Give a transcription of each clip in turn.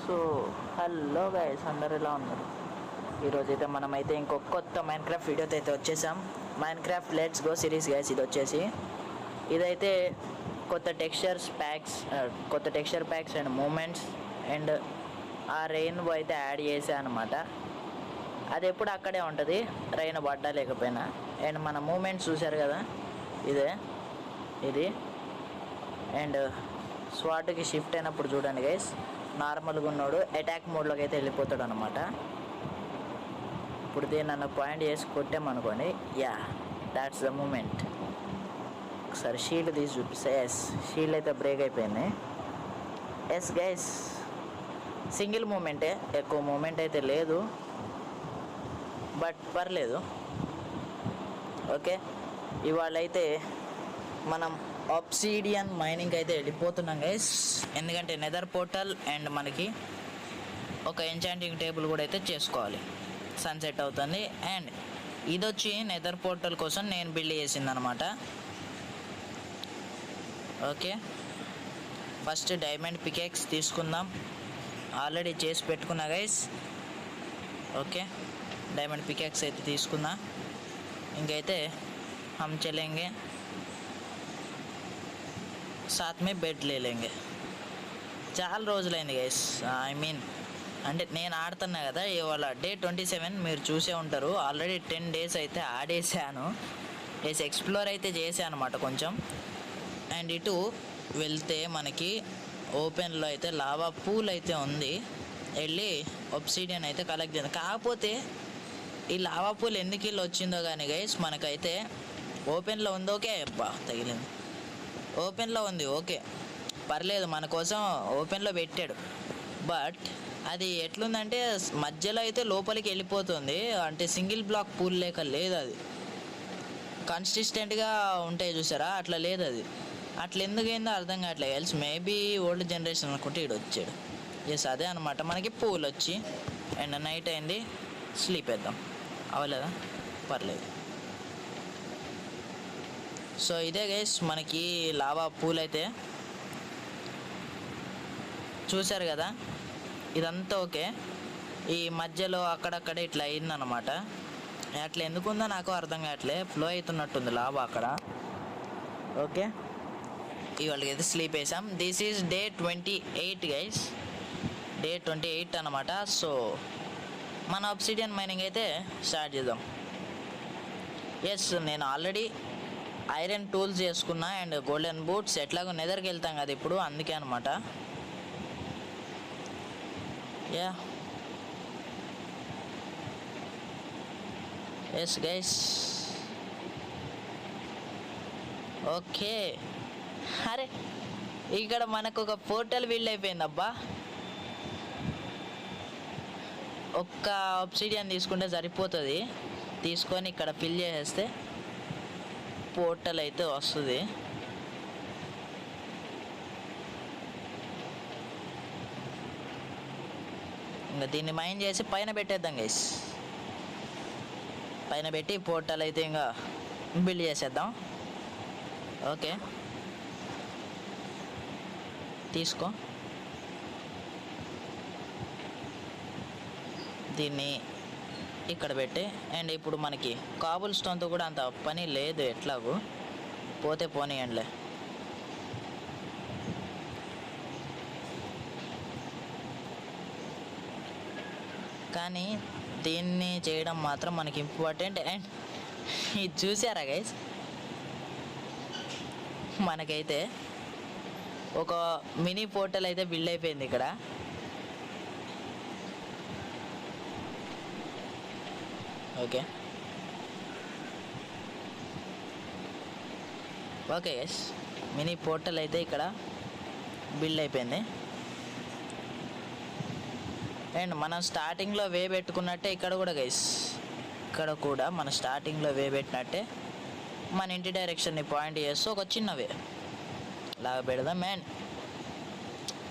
So hello guys, అందరు ఎలా ఉన్నారు? ఈరోజు అయితే మనమైతే ఇంకొక కొత్త మైన్క్రాఫ్ట్ వీడియోతో అయితే వచ్చేసాం. Minecraft let's go series guys. ఇదైతే కొత్త texture packs and moments and ఆ రెయిన్బో అయితే యాడ్ చేసా అనమాట. అది ఎప్పుడు అక్కడే ఉంటుంది, రెయిన్ పడ్డా లేకపోయినా. అండ్ మన మూమెంట్స్ చూసారు కదా, ఇది అండ్ స్వాట్కి షిఫ్ట్ అయినప్పుడు చూడండి గైస్, నార్మల్గా ఉన్నాడు అటాక్ మోడ్లోకి అయితే వెళ్ళిపోతాడు అనమాట. ఇప్పుడు దీన్ని నన్ను పాయింట్ చేసి కొట్టామనుకోండి, యా దాట్స్ ద మూమెంట్. ఒకసారి షీల్డ్ తీసి చూపిస్తా. ఎస్, షీల్డ్ అయితే బ్రేక్ అయిపోయింది. ఎస్ గైస్, సింగిల్ మూమెంటే, ఎక్కువ మూమెంట్ అయితే లేదు, బట్ పర్లేదు. ఓకే, ఇవాళ అయితే మనం ఆబ్సిడియన్ మైనింగ్ అయితే వెళ్ళిపోతున్నాం గైస్. ఎందుకంటే నెదర్ పోర్టల్ అండ్ మనకి ఒక ఎంచాంటింగ్ టేబుల్ కూడా అయితే చేసుకోవాలి. సన్సెట్ అవుతుంది. అండ్ ఇది వచ్చి నెదర్ పోర్టల్ కోసం నేను బిల్డ్ చేసింది అనమాట. ఓకే, ఫస్ట్ డైమండ్ పికెక్స్ తీసుకుందాం. ఆల్రెడీ చేసి పెట్టుకున్నా గైస్. ఓకే, డైమండ్ పికెక్స్ అయితే తీసుకున్నా. ఇంకైతే हम चलेंगे, साथ में బెడ్ ले लेंगे. చాలా రోజులైంది గైస్, అంటే నేను ఆడుతున్నా కదా. ఇవాళ డే 27 మీరు చూసే ఉంటారు. ఆల్రెడీ 10 days అయితే ఆడేసాను. ఎక్స్ప్లోర్ అయితే చేశాను అనమాట కొంచెం. అండ్ ఇటు వెళ్తే మనకి ఓపెన్లో అయితే లావా పూల్ అయితే ఉంది. వెళ్ళి ఒబ్సిడియన్ అయితే కలెక్ట్ చేద్దాం. కాకపోతే ఈ లావా పూల్ ఎందుకు ఇల్లు వచ్చిందో కానీ గైస్, మనకైతే ఓపెన్లో ఉంది. ఓకే, అబ్బా తగిలింది. ఓపెన్లో ఉంది, ఓకే పర్లేదు, మన కోసం ఓపెన్లో పెట్టాడు. బట్ అది ఎట్లుందంటే మధ్యలో అయితే లోపలికి వెళ్ళిపోతుంది. అంటే సింగిల్ బ్లాక్ పూల్ లేక లేదు, అది కన్సిస్టెంట్గా ఉంటాయి చూసారా, అట్లా లేదు అది. అట్లా ఎందుకైందో అర్థం కావట్లేదు గైస్. మేబీ ఓల్డ్ జనరేషన్ అనుకుంటే ఇటు వచ్చాడు. ఎస్, అదే అనమాట. మనకి పూల్ వచ్చి అండ్ నైట్ అయింది, స్లీప్ వేద్దాం. అవ్వలేదా? పర్లేదు. సో ఇదే గైస్ మనకి లావా పూల్ అయితే చూశారు కదా. ఇదంతా ఓకే. ఈ మధ్యలో అక్కడక్కడ ఇట్లా అయిందనమాట. అట్లా ఎందుకుందో నాకు అర్థం కావట్లే. ఫ్లో అవుతున్నట్టుంది లావా అక్కడ. ఓకే, ఇవాళకి అయితే స్లీప్ వేసాం. This is day 28 guys, day 28 అనమాట. సో మన ఆబ్సిడియన్ మైనింగ్ అయితే స్టార్ట్ చేద్దాం. ఎస్, నేను ఆల్రెడీ ఐరన్ టూల్స్ చేసుకున్నా అండ్ గోల్డెన్ బూట్స్. ఎట్లాగో నెదర్కి వెళ్తాం కదా ఇప్పుడు, అందుకే అనమాట. Yeah yes guys, okay. అరే, ఇక్కడ మనకు ఒక పోర్టల్ బిల్డ్ అయిపోయింది అబ్బా. ఒక్క ఆబ్సిడియన్ తీసుకుంటే సరిపోతుంది. తీసుకొని ఇక్కడ ఫిల్ చేసేస్తే పోర్టల్ అయితే వస్తుంది. ఇంకా దీన్ని మైన్ చేసి పైన పెట్టేద్దాం గైస్. పైన పెట్టి పోర్టల్ అయితే ఇంకా బిల్డ్ చేసేద్దాం. ఓకే, తీసుకో. దీన్ని ఇక్కడ పెట్టి అండ్ ఇప్పుడు మనకి కాబుల్ స్టోన్తో కూడా అంత పని లేదు, ఎట్లాగూ పోతే పోనీయండిలే. కానీ దీన్ని చేయడం మాత్రం మనకి ఇంపార్టెంట్. అండ్ ఇది చూసారా గైస్, మనకైతే ఒక మినీ పోర్టల్ అయితే బిల్డ్ అయిపోయింది ఇక్కడ. Okay okay guys, mini portal అయితే ఇక్కడ బిల్డ్ అయిపోయింది. అండ్ మనం స్టార్టింగ్లో వే పెట్టుకున్నట్టే ఇక్కడ కూడా గైస్, ఇక్కడ కూడా మన స్టార్టింగ్లో వే పెట్టినట్టే మన ఇంటి డైరెక్షన్ని పాయింట్ చేస్తూ ఒక చిన్న వే లాగా పెడదాం. అండ్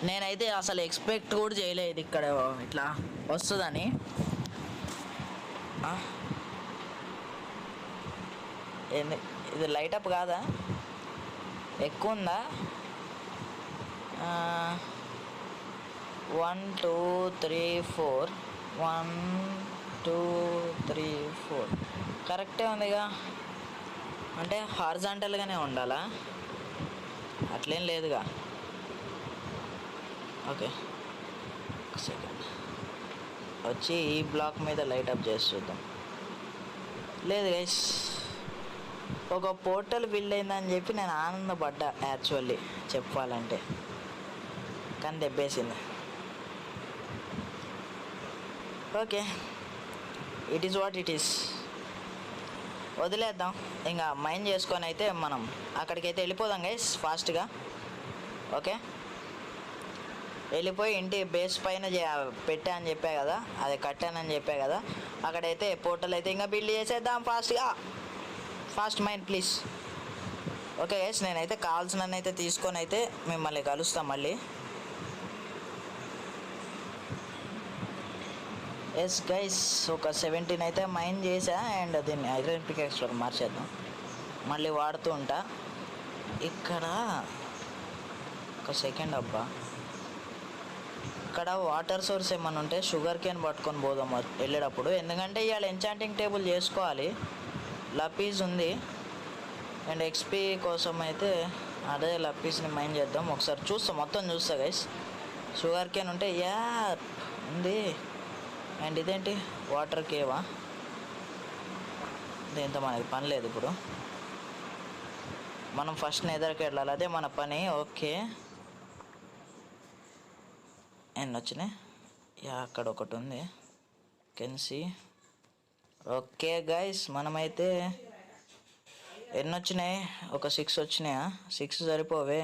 నేనైతే అసలు ఎక్స్పెక్ట్ కూడా చేయలేదు ఇక్కడ ఇట్లా వస్తుందని. ఇది లైట్ అప్ కాదా? ఎక్కువ ఉందా? 1 2 3 4 1 2 3 4 కరెక్టే ఉందిగా. అంటే హారిజాంటల్గానే ఉండాలా, అట్లేం లేదుగా. ఓకే సెకండ్ వచ్చి ఈ బ్లాక్ మీద లైట్ అప్ చేసి చూద్దాం. లేదు గైస్, ఒక పోర్టల్ బిల్డ్ అయిందని చెప్పి నేను ఆనందపడ్డా యాక్చువల్లీ చెప్పాలంటే, కానీ దెబ్బేసింది. Okay, it is what it is. వదిలేద్దాం ఇంకా. మైండ్ చేసుకొని అయితే మనం అక్కడికైతే వెళ్ళిపోదాం గైస్ ఫాస్ట్గా. ఓకే, వెళ్ళిపోయి ఇంటి బేస్ పైన పెట్టా అని చెప్పా కదా, అది కట్టానని చెప్పా కదా, అక్కడైతే పోర్టల్ అయితే ఇంకా బిల్డ్ చేసేద్దాం ఫాస్ట్గా. Fast mind please. Okay guys, నేనైతే కావాల్సినవి అయితే తీసుకొని అయితే మిమ్మల్ని కలుస్తాం మళ్ళీ. ఎస్ గైస్, ఒక 17 అయితే మైండ్ చేసా అండ్ దీన్ని ఐరన్ పికాక్స్లో మార్చేద్దాం. మళ్ళీ వాడుతూ ఉంటా. ఇక్కడ ఒక సెకండ్ అబ్బా, ఇక్కడ వాటర్ సోర్స్ ఏమైనా ఉంటే షుగర్ కేన్ పట్టుకొని పోదాం వెళ్ళేటప్పుడు, ఎందుకంటే ఇవాళ ఎంచాంటింగ్ టేబుల్ చేసుకోవాలి. లపీస్ ఉంది అండ్ ఎక్స్పీ కోసం అయితే అదే లపీస్ని మైండ్ చేద్దాం. ఒకసారి చూస్తా, మొత్తం చూస్తా గైస్. షుగర్ కేన్ ఉంటే యా ఉంది. అండ్ ఇదేంటి వాటర్ కేవా, దీంతో మనకి పని లేదు ఇప్పుడు. మనం ఫస్ట్ ఎదరికి వెళ్ళాలి, అదే మన పని. ఓకే, ఎన్ని వచ్చినాయి? యా అక్కడ ఒకటి ఉంది, కెన్సీ. ఓకే గైస్, మనమైతే ఎన్ని వచ్చినాయి? ఒక 6 వచ్చినాయా? 6 సరిపోవే,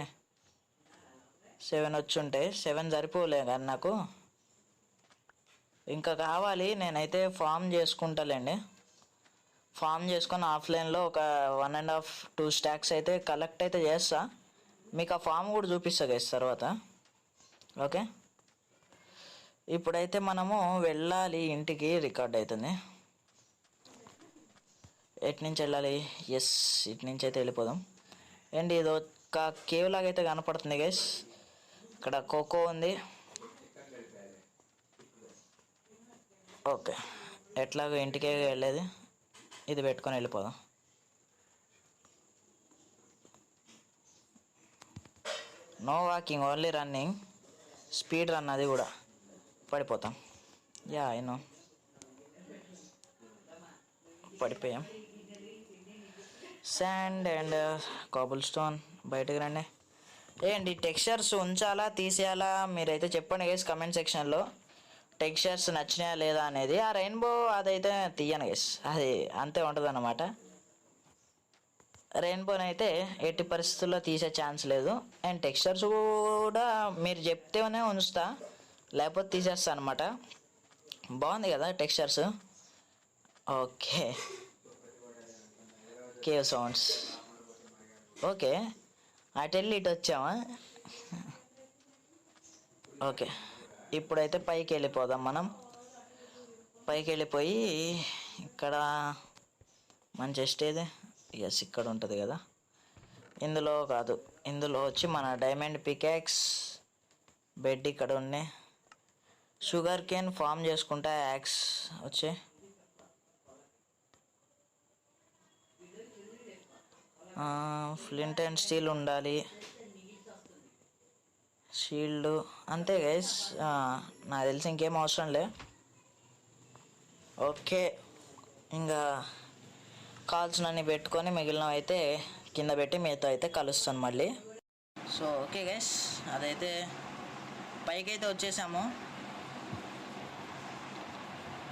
7 వచ్చి ఉంటాయి. 7 సరిపోలే కానీ నాకు ఇంకా కావాలి. నేనైతే ఫామ్ చేసుకుంటాలేండి. ఫామ్ చేసుకొని ఆఫ్లైన్లో ఒక 1.5 2 స్టాక్స్ అయితే కలెక్ట్ అయితే చేస్తా. మీకు ఆ ఫామ్ కూడా చూపిస్తా గైస్ తర్వాత. ఓకే, ఇప్పుడైతే మనము వెళ్ళాలి ఇంటికి. రికార్డ్ అవుతుంది. ఎటు నుంచి వెళ్ళాలి? ఎస్, ఇటు నుంచి అయితే వెళ్ళిపోదాం. అండ్ ఇది ఒక కేవ్ లాగా అయితే కనపడుతుంది గైస్. ఇక్కడ కోకో ఉంది. ఓకే, ఎట్లాగో ఇంటికే వెళ్ళేది, ఇది పెట్టుకొని వెళ్ళిపోదాం. No walking, only running. Speed run, అది కూడా పడిపోతాం. యా అయినో పడిపోయాం. Sand and cobblestone. బయటకు రండి. ఏంటి టెక్స్చర్స్ ఉంచాలా తీసేయాలా మీరైతే చెప్పండి గైస్ కమెంట్ సెక్షన్లో. టెక్స్చర్స్ నచ్చినాయా లేదా అనేది. ఆ రెయిన్బో అదైతే తీయను గైస్, అది అంతే ఉంటుంది అన్నమాట. రెయిన్బోని అయితే ఎట్టి పరిస్థితుల్లో తీసే ఛాన్స్ లేదు. అండ్ టెక్స్చర్స్ కూడా మీరు చెప్తేనే ఉంచుతా, లేకపోతే తీసేస్తా అనమాట. బాగుంది కదా textures. Okay, cave sounds. Okay, అటు వెళ్ళి ఇటు వచ్చామా? ఓకే, ఇప్పుడైతే పైకి వెళ్ళిపోదాం మనం. పైకి వెళ్ళిపోయి ఇక్కడ మన చెస్ట్ ఏది? ఎస్, ఇక్కడ ఉంటుంది కదా. ఇందులో కాదు, ఇందులో వచ్చి మన డైమండ్ పికాక్స్, బెడ్ ఇక్కడ ఉన్నాయి. షుగర్ కేన్ ఫామ్ చేసుకుంటా, యాక్స్ వచ్చి ఫ్లింట్ అండ్ స్టీల్ ఉండాలి, షీల్డ్, అంతే గైస్. నాకు తెలిసి ఇంకేం అవసరం లే. ఓకే, ఇంకా కావాల్సినన్ని పెట్టుకొని మిగిలినవి అయితే కింద పెట్టి మీతో అయితే కలుస్తాను మళ్ళీ. సో ఓకే గైస్, అదైతే పైకి అయితే వచ్చేసాము.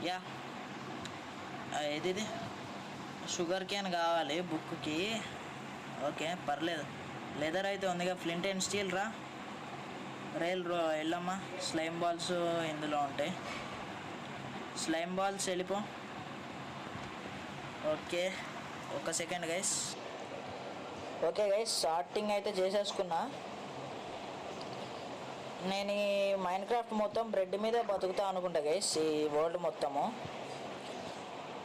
యా ఇది షుగర్ క్యాన్ కావాలి బుక్కి. ఓకే పర్లేదు, లెదర్ అయితే ఉందిగా. ఫ్లింట్ అండ్ స్టీల్ రా, రైల్ వెళ్ళమ్మా. స్లైమ్ బాల్స్ ఇందులో ఉంటాయి, స్లైమ్ బాల్స్ వెళ్ళిపో. ఓకే, ఒక second guys. Okay guys, starting అయితే చేసేసుకున్నా. నేను ఈ మైన్క్రాఫ్ట్ మొత్తం బ్రెడ్ మీదే బతుకుతా అనుకుంటా గైస్, ఈ వరల్డ్ మొత్తము.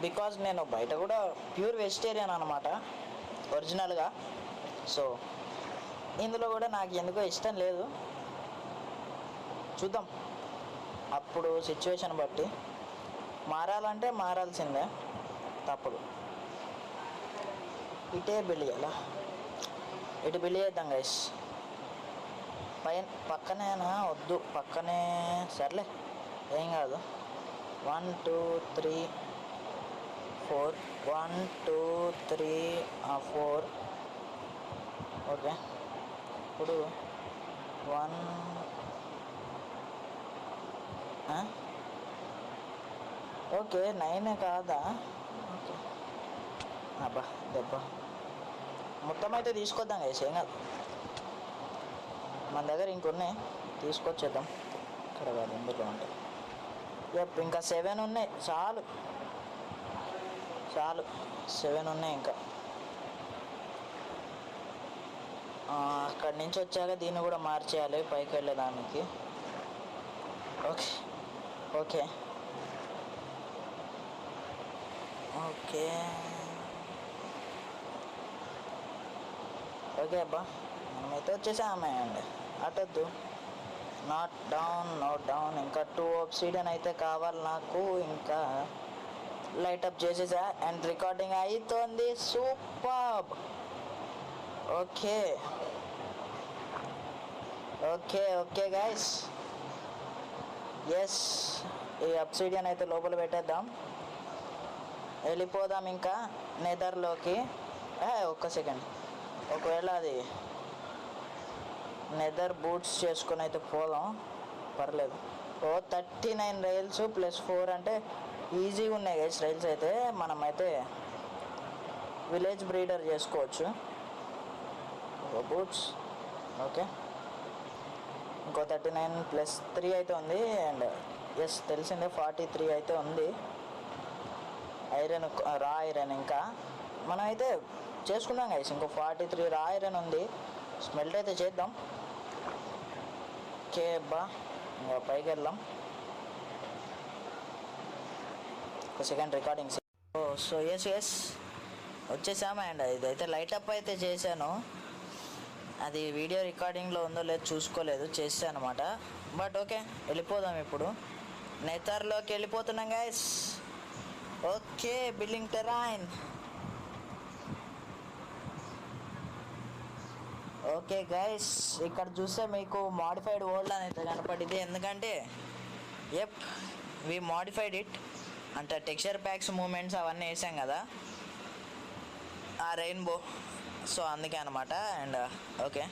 బికాజ్ నేను బయట కూడా ప్యూర్ వెజిటేరియన్ అనమాట ఒరిజినల్గా. సో ఇందులో కూడా నాకు ఎందుకో ఇష్టం లేదు. చూద్దాం అప్పుడు సిచ్యువేషన్ బట్టి మారాలంటే మారాల్సిందే, తప్పదు. ఇటే బిల్డ్ చేయాలా, ఇటు బిల్డ్ చేద్దాం గైస్. పక్కనేనా వద్దు, పక్కనే సర్లే ఏం కాదు. 1 2 3 4 1 2 3 4. ఓకే, ఇప్పుడు 1 ఓకే 9 కాదా? ఓకే అబ్బా దెబ్బ మొత్తం అయితే తీసుకొద్దాం కదా, ఏం కాదు. మన దగ్గర ఇంకొన్నాయి, తీసుకొచ్చేద్దాం. ఇక్కడ కాదు, ఎందుకు అంటే ఇంకా 7 ఉన్నాయి. చాలు 7 ఉన్నాయి ఇంకా. అక్కడి నుంచి వచ్చాక దీన్ని కూడా మార్చేయాలి పైకి వెళ్ళేదానికి. ఓకే ఓకే ఓకే ఓకే అబ్బా, మనమైతే వచ్చేసామే అండి. అటొద్దు, నాట్ డౌన్. ఇంకా 2 obsidian అయితే కావాలి నాకు. ఇంకా లైటప్ చేసేసా అండ్ రికార్డింగ్ అవుతోంది. Super. Okay okay okay guys, yes ఈ obsidian అయితే లోపల పెట్టేద్దాం. వెళ్ళిపోదాం ఇంకా నెదర్లోకి. ఒక్క సెకండ్, ఒకవేళ అది నెదర్ బూట్స్ చేసుకుని అయితే పోదాం, పర్లేదు. 39 రైల్స్ ప్లస్ 4 అంటే ఈజీగా ఉన్నాయి గైస్ రైల్స్ అయితే. మనమైతే విలేజ్ బ్రీడర్ చేసుకోవచ్చు. బూట్స్ ఓకే, ఇంకో 39 ప్లస్ 3 అయితే ఉంది. అండ్ ఎస్ తెలిసిందే 43 అయితే ఉంది. ఐరన్, రా ఐరన్ ఇంకా మనం అయితే చేసుకుందాం గైస్. ఇంకో 43 రా ఐరన్ ఉంది. స్మెల్ట్ అయితే చేద్దాం. ఓకే అబ్బా, ఇంకా పైకి వెళ్దాం. ఒక సెకండ్ రికార్డింగ్. సో ఎస్ వచ్చేసాము. అండ్ ఇదైతే లైటప్ అయితే చేశాను. అది వీడియో రికార్డింగ్లో ఉందో లేదో చూసుకోలేదు, చేసాను అనమాట. బట్ ఓకే, వెళ్ళిపోదాం ఇప్పుడు. నెదర్లోకి వెళ్ళిపోతున్నాం guys. Okay, building terrain. Okay guys, ఇక్కడ చూస్తే మీకు మాడిఫైడ్ వరల్డ్ అని అయితే కనపడింది. ఎందుకంటే వి మాడిఫైడ్ ఇట్, అంటే టెక్స్చర్ ప్యాక్స్ మూమెంట్స్ అవన్నీ వేసాం కదా, ఆ రెయిన్బో. సో అందుకే అనమాట. And okay,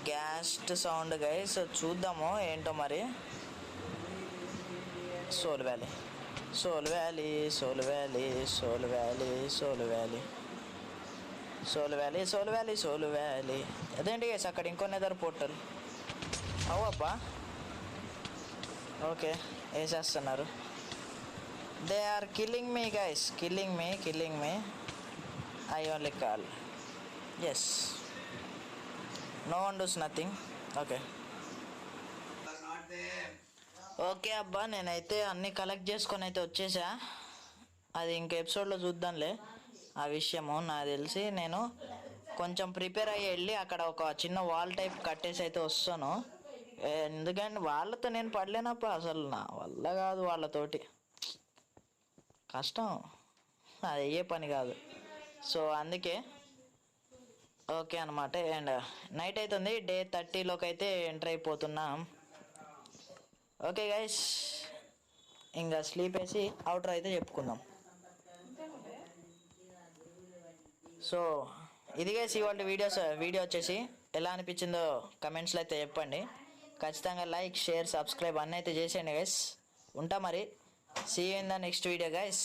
ghast sound guys, చూద్దాము ఏంటో మరి. Soul valley. అదేంటి గైస్ అక్కడ ఇంకో నెదర్ పోర్టల్. అవ్వబ్బా, ఓకే వేసేస్తున్నారు. They are killing me guys, killing me. I only call. Yes, no one does nothing. Okay అబ్బా, నేనైతే అన్నీ కలెక్ట్ చేసుకొని అయితే వచ్చేసా. అది ఇంక ఎపిసోడ్లో చూద్దాంలే ఆ విషయము. నాకు తెలిసి నేను కొంచెం ప్రిపేర్ అయ్యి వెళ్ళి అక్కడ ఒక చిన్న వాల్ టైప్ కట్టేసి అయితే వస్తాను. ఎందుకంటే వాళ్ళతో నేను పడలేనప్పుడు అసలు నా వల్ల కాదు, వాళ్ళతోటి కష్టం, అది అయ్యే పని కాదు. సో అందుకే ఓకే అనమాట. అండ్ నైట్ అవుతుంది, డే 30లోకి అయితే ఎంటర్ అయిపోతున్నాం. ఓకే గైస్, ఇంకా స్లీప్ వేసి అవుటర్ అయితే చెప్పుకుందాం. సో ఇది గైస్ ఇవాళ వీడియో వచ్చేసి ఎలా అనిపించిందో కమెంట్స్లో అయితే చెప్పండి. ఖచ్చితంగా లైక్, షేర్, సబ్స్క్రైబ్ అన్నీ అయితే చేసేయండి గైస్. ఉంటా మరి. See you in the next video guys.